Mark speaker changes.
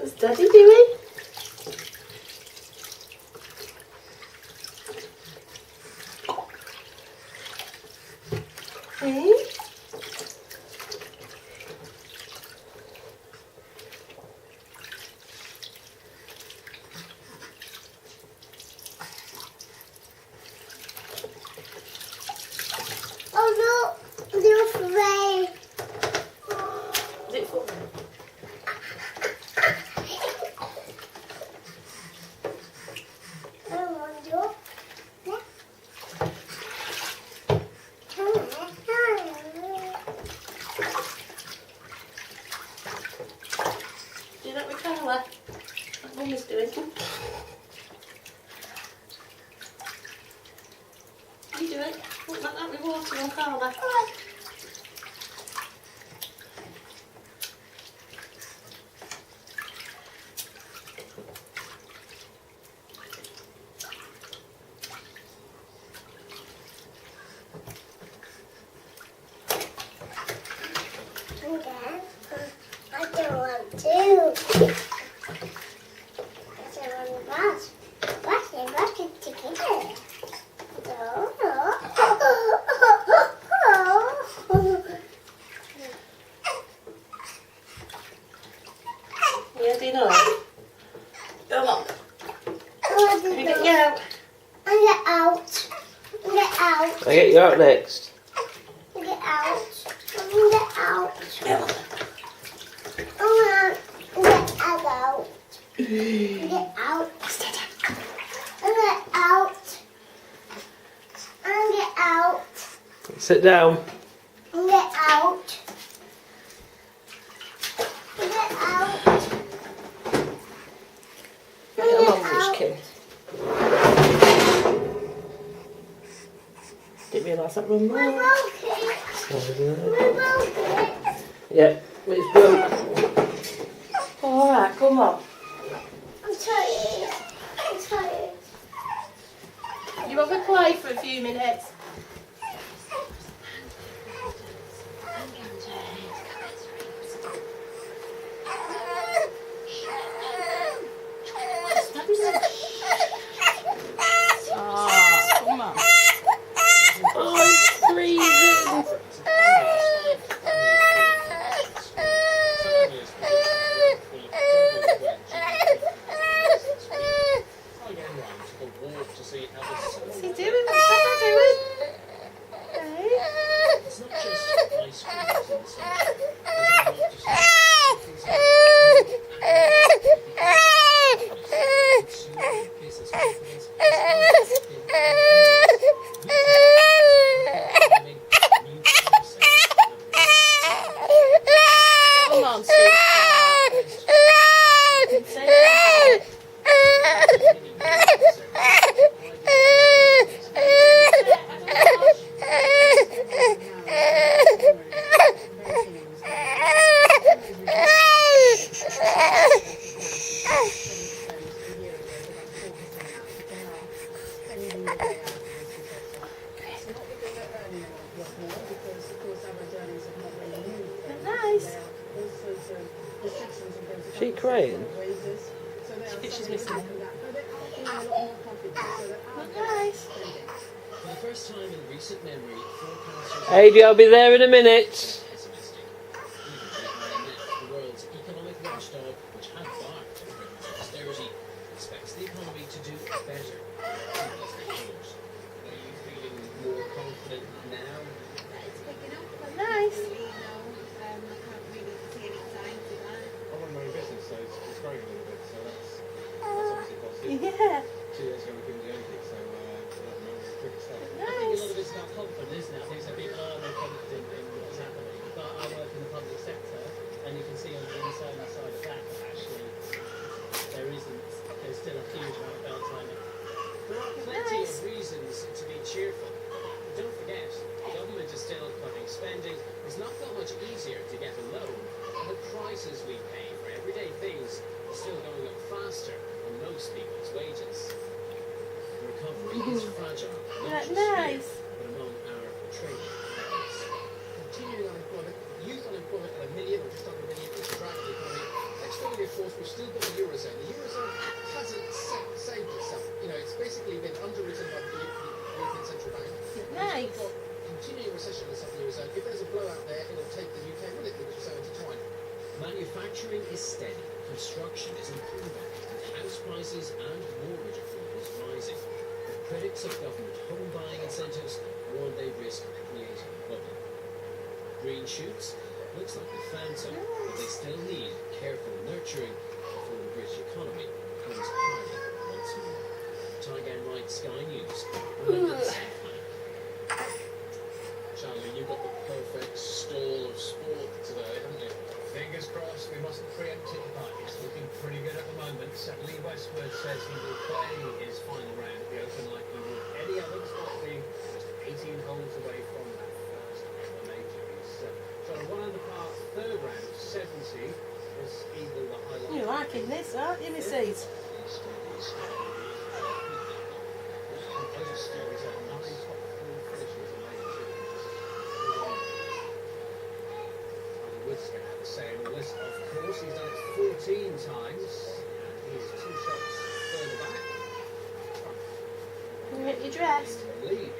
Speaker 1: What's Daddy doing? Hey?
Speaker 2: Oh no, they're afraid.
Speaker 1: Is it full?
Speaker 2: I want you.
Speaker 1: Do that with Carla. Like Mummy's doing. You do it. Look like that with water on Carla.
Speaker 2: I don't want to. I don't want to brush. Brush it together.
Speaker 1: Yeah, do you know? Come on.
Speaker 2: I
Speaker 1: Let me get you out.
Speaker 2: get out. Get out.
Speaker 3: I get you out next.
Speaker 2: Get out. Get out.
Speaker 1: Come on.
Speaker 2: I want to get out. Get out.
Speaker 1: Stand up.
Speaker 2: Get out. Get out.
Speaker 3: Sit down.
Speaker 2: Get out. Get out.
Speaker 1: Get a munchkin. Didn't realise that one
Speaker 2: We
Speaker 1: more.
Speaker 2: broke it. We broke it.
Speaker 3: Yeah, it's broke.
Speaker 1: Alright, come on.
Speaker 2: I'm tired. I'm tired.
Speaker 1: You want to play for a few minutes? Ah, come on. Oh, it's freezing. What's he doing? What's Dada doing? Hey?
Speaker 4: It's not just ice cream inside.
Speaker 1: Come on, sweetheart. Say that. Nice.
Speaker 3: Is she crying?
Speaker 1: She's missing it. Nice.
Speaker 4: For the first time in recent memory, forecasters
Speaker 3: Heidi, I'll be there in a minute.
Speaker 4: pessimistic. Even the IMF, the world's economic watchdog, which had barked at Britain's austerity, expects the economy to do better. Are you feeling more confident now?
Speaker 1: Nice.
Speaker 5: I run my own business, so it's growing a little bit, so that's obviously positive.
Speaker 1: Yeah.
Speaker 5: 2 years ago we couldn't do anything, so it's pretty stuff.
Speaker 4: I think a
Speaker 1: Nice.
Speaker 4: lot of it's about confidence, isn't it? I think some people are more confident in what's happening. But I work in the public sector, and you can see on the inside side of that actually there's still a huge amount of belt timing. There are plenty of reasons to be cheerful. But don't forget, the government is still cutting spending. It's not that much easier to get a loan, and the prices we pay for everyday things are still going up faster than most people's wages. The recovery is fragile, not just
Speaker 1: Nice.
Speaker 4: here, but among our trading partners. Continuing unemployment, youth unemployment at 1 million or just under 1 million is dragging the economy. External finally, of course, we've still got the Eurozone. The Eurozone hasn't saved itself. You know, it's basically been underwritten by the European Central Bank.
Speaker 1: Nice.
Speaker 4: We've got continuing recession in the Southern Eurozone. If there's a blowout there, it'll take the UK with it because it's so intertwined. Manufacturing is steady, construction is improving, and house prices and mortgage approvals rising. But critics of government home buying incentives warn they risk creating a bubble. Green shoots, looks like they found some, but they still need careful nurturing before the British economy becomes thriving once more. Tygan Wright, Sky News.
Speaker 5: Charlie, you've got the perfect stall of sport today, haven't you?
Speaker 6: Fingers crossed, we mustn't preempt it, but it's looking pretty good at the moment. Lee Westwood says he will play his final round at the Open like he would any other, despite being just 18 holes away from that first ever major. He's got a 1 under par third round of 70. Was eagle the highlight.
Speaker 1: You're liking this, aren't you, Mrs?
Speaker 6: Those are stories of 9 top 4 finishes in major championships. Woods going to have the same on this, of course. He's done it 14 times, and he is 2 shots further back.
Speaker 1: You get your dressed.
Speaker 4: In the lead,